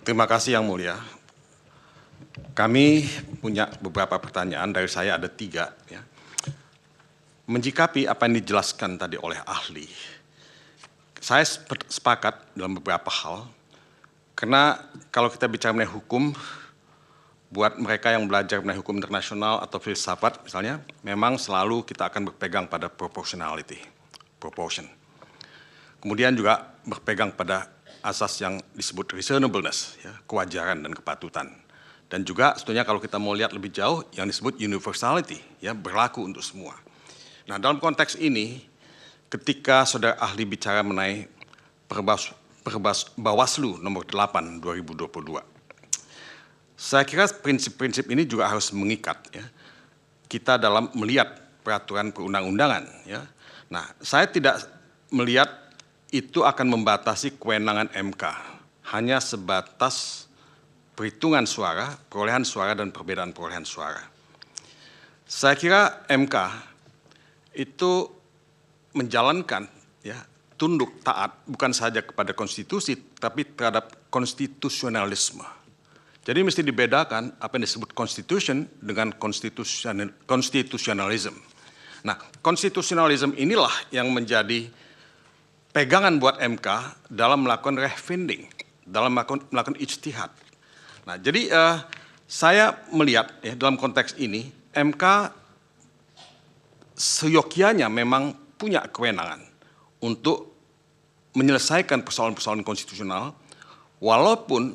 Terima kasih Yang Mulia. Kami punya beberapa pertanyaan, dari saya ada 3. Ya. Menjikapi apa yang dijelaskan tadi oleh ahli, saya sepakat dalam beberapa hal, karena kalau kita bicara mengenai hukum, buat mereka yang belajar mengenai hukum internasional atau filsafat misalnya, memang selalu kita akan berpegang pada proportionality, proportion. Kemudian juga berpegang pada asas yang disebut reasonableness, ya, kewajaran dan kepatutan. Dan juga sebetulnya kalau kita mau lihat lebih jauh, yang disebut universality, ya, berlaku untuk semua. Nah, dalam konteks ini, ketika saudara ahli bicara mengenai Bawaslu nomor 8 2022, saya kira prinsip-prinsip ini juga harus mengikat, ya, kita dalam melihat peraturan perundang-undangan. Ya. Nah, saya tidak melihat itu akan membatasi kewenangan MK, hanya sebatas perhitungan suara, perolehan suara, dan perbedaan perolehan suara. Saya kira MK itu menjalankan, ya, tunduk taat bukan saja kepada konstitusi, tapi terhadap konstitusionalisme. Jadi mesti dibedakan apa yang disebut constitution dengan konstitusionalisme. Nah, konstitusionalisme inilah yang menjadi pegangan buat MK dalam melakukan refinting, dalam melakukan ijtihad. Nah, jadi saya melihat, ya, dalam konteks ini MK seyogyanya memang punya kewenangan untuk menyelesaikan persoalan-persoalan konstitusional, walaupun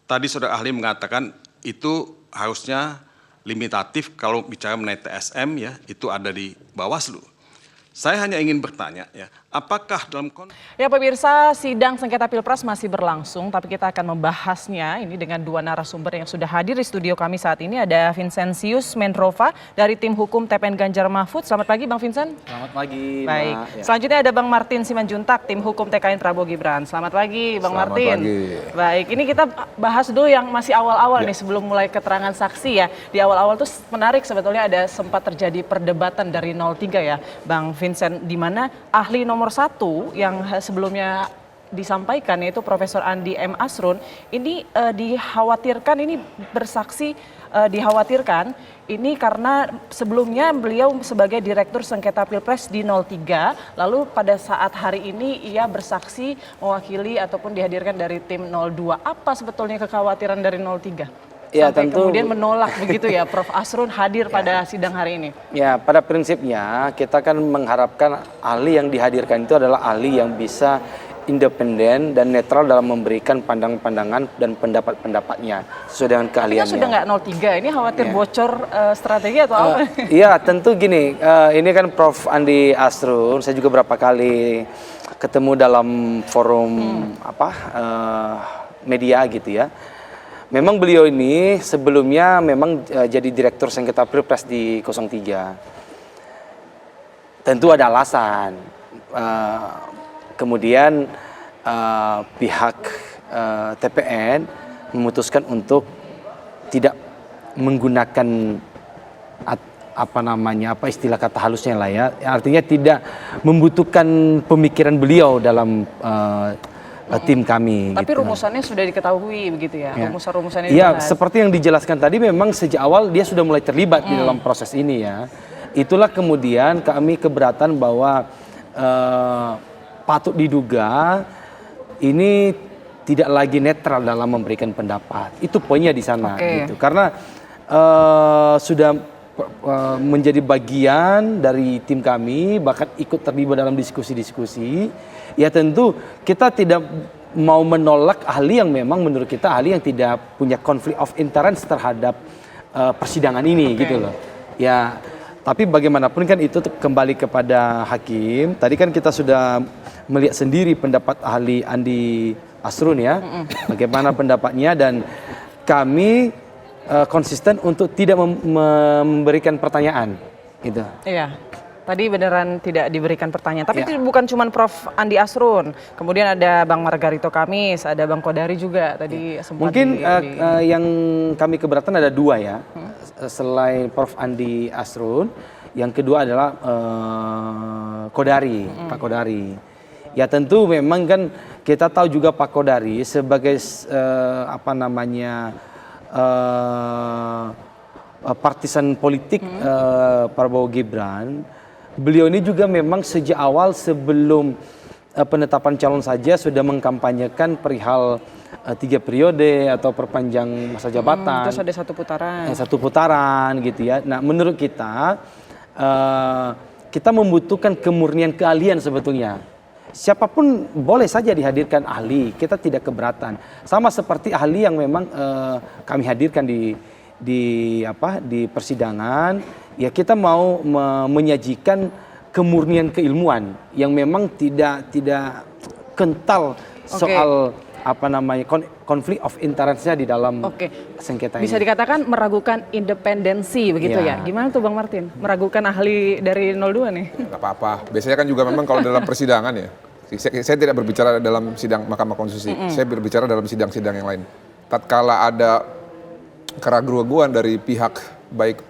tadi saudara ahli mengatakan itu harusnya limitatif kalau bicara mengenai TSM, ya, itu ada di Bawaslu. Saya hanya ingin bertanya, ya, apakah dalam Ya pemirsa, sidang sengketa Pilpres masih berlangsung, tapi kita akan membahasnya ini dengan 2 narasumber yang sudah hadir di studio kami saat ini. Ada Vincentius Mendrova dari tim hukum TPN Ganjar Mahfud. Selamat pagi Bang Vincent. Selamat pagi. Baik, ya. Selanjutnya ada Bang Martin Simanjuntak, tim hukum TKN Prabowo Gibran. Selamat pagi Bang Selamat Martin. Pagi. Baik, ini kita bahas dulu yang masih awal-awal nih sebelum mulai keterangan saksi, ya. Di awal-awal tuh menarik sebetulnya, ada sempat terjadi perdebatan dari 03 ya Bang Vincent, di mana ahli nomor 1 yang sebelumnya disampaikan yaitu Profesor Andi M. Asrun ini dikhawatirkan ini bersaksi dikhawatirkan ini karena sebelumnya beliau sebagai Direktur Sengketa Pilpres di 03, lalu pada saat hari ini ia bersaksi mewakili ataupun dihadirkan dari tim 02. Apa sebetulnya kekhawatiran dari 03? Ya, sampai tentu kemudian menolak begitu ya Prof. Asrun hadir pada sidang hari ini. Ya, pada prinsipnya kita kan mengharapkan ahli yang dihadirkan itu adalah ahli yang bisa independen dan netral dalam memberikan pandangan-pandangan dan pendapat-pendapatnya sesuai dengan keahliannya. Kita sudah nggak 03, ini khawatir bocor strategi atau apa? Iya, tentu gini, ini kan Prof. Andi Asrun, saya juga berapa kali ketemu dalam forum media gitu ya. Memang beliau ini sebelumnya memang jadi Direktur Sengketa Pilpres di 03. Tentu ada alasan. Kemudian pihak TPN memutuskan untuk tidak menggunakan apa istilah kata halusnya lah ya. Artinya tidak membutuhkan pemikiran beliau dalam tim kami. Tapi gitu. rumusannya sudah diketahui begitu ya, rumusan-rumusannya Iya, dibahas. seperti yang dijelaskan tadi memang sejak awal dia sudah mulai terlibat di dalam proses ini ya. Itulah kemudian kami keberatan bahwa patut diduga ini tidak lagi netral dalam memberikan pendapat. Itu poinnya di sana gitu. Karena sudah menjadi bagian dari tim kami, bahkan ikut terlibat dalam diskusi-diskusi. Ya tentu kita tidak mau menolak ahli yang memang menurut kita ahli yang tidak punya konflik of interest terhadap persidangan ini gitu loh. Ya, tapi bagaimanapun kan itu kembali kepada hakim. Tadi kan kita sudah melihat sendiri pendapat ahli Andi Asrun ya. Bagaimana pendapatnya, dan kami konsisten untuk tidak memberikan pertanyaan gitu. Iya. Tadi beneran tidak diberikan pertanyaan. Tapi itu bukan cuma Prof. Andi Asrun. Kemudian ada Bang Margarito Kamis, ada Bang Kodari juga tadi sempat. Mungkin yang kami keberatan ada 2 ya. Selain Prof. Andi Asrun, yang kedua adalah Kodari, Pak Kodari. Ya tentu memang kan kita tahu juga Pak Kodari sebagai apa namanya partisan politik Prabowo Gibran. Beliau ini juga memang sejak awal sebelum penetapan calon saja sudah mengkampanyekan perihal 3 periode atau perpanjang masa jabatan. Terus ada satu putaran. Satu putaran gitu ya. Nah menurut kita, kita membutuhkan kemurnian keahlian sebetulnya. Siapapun boleh saja dihadirkan ahli, kita tidak keberatan. Sama seperti ahli yang memang kami hadirkan di persidangan, ya kita mau menyajikan kemurnian keilmuan yang memang tidak kental soal apa namanya konflik of interest-nya di dalam sengketa ini. Bisa dikatakan meragukan independensi begitu ya. Gimana tuh Bang Martin? Meragukan ahli dari 02 nih? Nggak apa-apa. Biasanya kan juga memang kalau dalam persidangan ya. Saya tidak berbicara dalam sidang Mahkamah Konstitusi. Saya berbicara dalam sidang-sidang yang lain. Tatkala ada keraguan dari pihak baik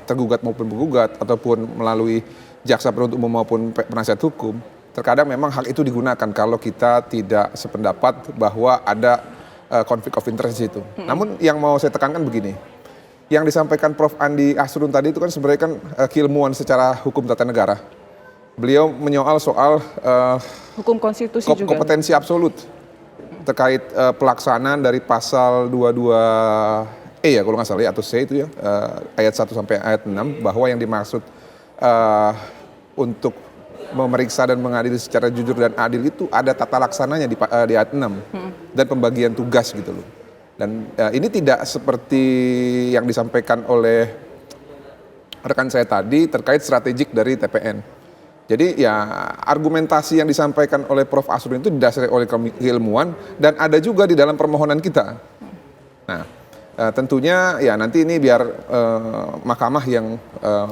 tergugat maupun penggugat ataupun melalui jaksa penuntut umum maupun penasihat hukum, terkadang memang hak itu digunakan kalau kita tidak sependapat bahwa ada konflik of interest itu. Namun yang mau saya tekankan begini, yang disampaikan Prof. Andi Asrun tadi itu kan sebenarnya kan keilmuan secara hukum tata negara. Beliau menyoal soal hukum konstitusi juga. Kompetensi absolut terkait pelaksanaan dari pasal 22E ya kalau nggak salah ya, atau C itu ya, ayat 1 sampai ayat 6, bahwa yang dimaksud untuk memeriksa dan mengadili secara jujur dan adil itu ada tata laksananya di ayat 6 dan pembagian tugas gitu loh. Dan ini tidak seperti yang disampaikan oleh rekan saya tadi terkait strategik dari TPN. Jadi ya argumentasi yang disampaikan oleh Prof. Asrun itu didasari oleh keilmuan dan ada juga di dalam permohonan kita. Nah tentunya ya nanti ini biar mahkamah yang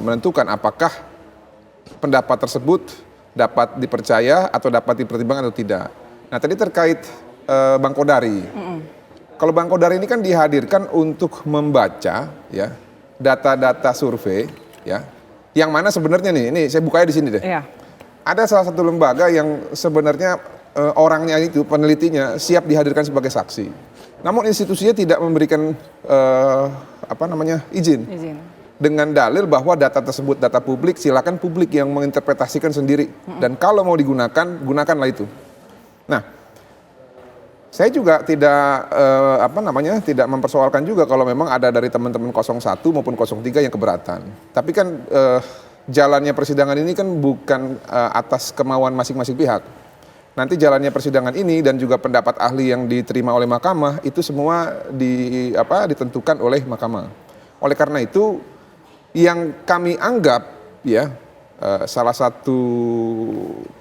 menentukan apakah pendapat tersebut dapat dipercaya atau dapat dipertimbangkan atau tidak. Nah tadi terkait Bang Kodari. Kalau Bang Kodari ini kan dihadirkan untuk membaca ya data-data survei ya, yang mana sebenarnya nih, ini saya bukanya di sini deh. Iya. Ada salah satu lembaga yang sebenarnya orangnya itu penelitinya siap dihadirkan sebagai saksi. Namun institusinya tidak memberikan izin. Dengan dalil bahwa data tersebut data publik, silakan publik yang menginterpretasikan sendiri. Dan kalau mau digunakan, gunakanlah itu. Nah, saya juga tidak tidak mempersoalkan juga kalau memang ada dari teman-teman 01 maupun 03 yang keberatan. Tapi kan jalannya persidangan ini kan bukan atas kemauan masing-masing pihak. Nanti jalannya persidangan ini dan juga pendapat ahli yang diterima oleh mahkamah itu semua ditentukan oleh mahkamah. Oleh karena itu yang kami anggap ya salah satu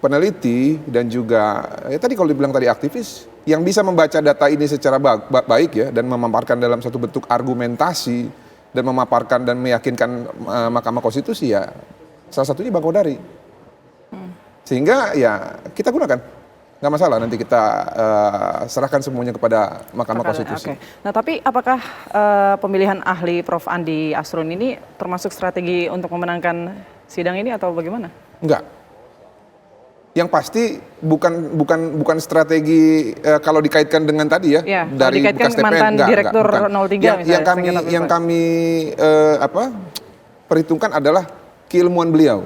peneliti dan juga ya tadi kalau dibilang tadi aktivis yang bisa membaca data ini secara baik ya dan memaparkan dalam satu bentuk argumentasi dan memaparkan dan meyakinkan Mahkamah Konstitusi ya salah satunya Bang Kodari. Sehingga ya kita gunakan. Nggak masalah, nanti kita serahkan semuanya kepada Mahkamah Konstitusi. Nah tapi apakah pemilihan ahli Prof. Andi Asrun ini termasuk strategi untuk memenangkan sidang ini atau bagaimana? Enggak. Yang pasti bukan strategi kalau dikaitkan dengan tadi ya, dari bekas TPN. Mantan Direktur 03 yang kami perhitungkan adalah keilmuan beliau.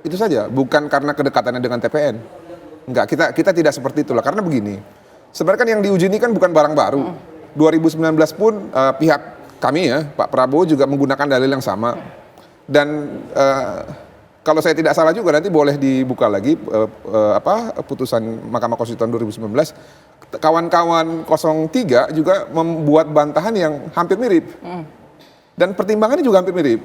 Itu saja, bukan karena kedekatannya dengan TPN. Enggak, kita tidak seperti itulah. Karena begini, sebenarnya kan yang diuji ini kan bukan barang baru. 2019 pun pihak kami ya, Pak Prabowo juga menggunakan dalil yang sama. Dan kalau saya tidak salah juga nanti boleh dibuka lagi putusan Mahkamah Konstitusi tahun 2019. Kawan-kawan 03 juga membuat bantahan yang hampir mirip. Dan pertimbangannya juga hampir mirip.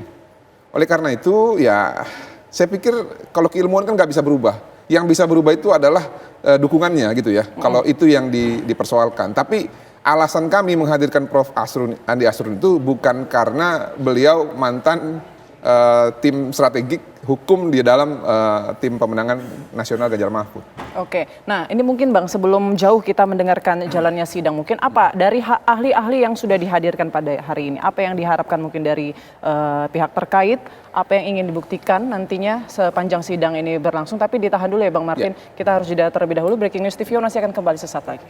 Oleh karena itu ya saya pikir kalau keilmuan kan nggak bisa berubah. Yang bisa berubah itu adalah dukungannya gitu ya. Kalau itu yang dipersoalkan. Tapi alasan kami menghadirkan Prof. Andi Asrun itu bukan karena beliau mantan tim strategik hukum di dalam tim pemenangan nasional Ganjar Mahfud. Oke, nah ini mungkin Bang sebelum jauh kita mendengarkan jalannya sidang, mungkin apa dari ahli-ahli yang sudah dihadirkan pada hari ini, apa yang diharapkan mungkin dari pihak terkait, apa yang ingin dibuktikan nantinya sepanjang sidang ini berlangsung. Tapi ditahan dulu ya Bang Martin, kita harus jeda terlebih dahulu. Breaking News TV masih akan kembali sesaat lagi.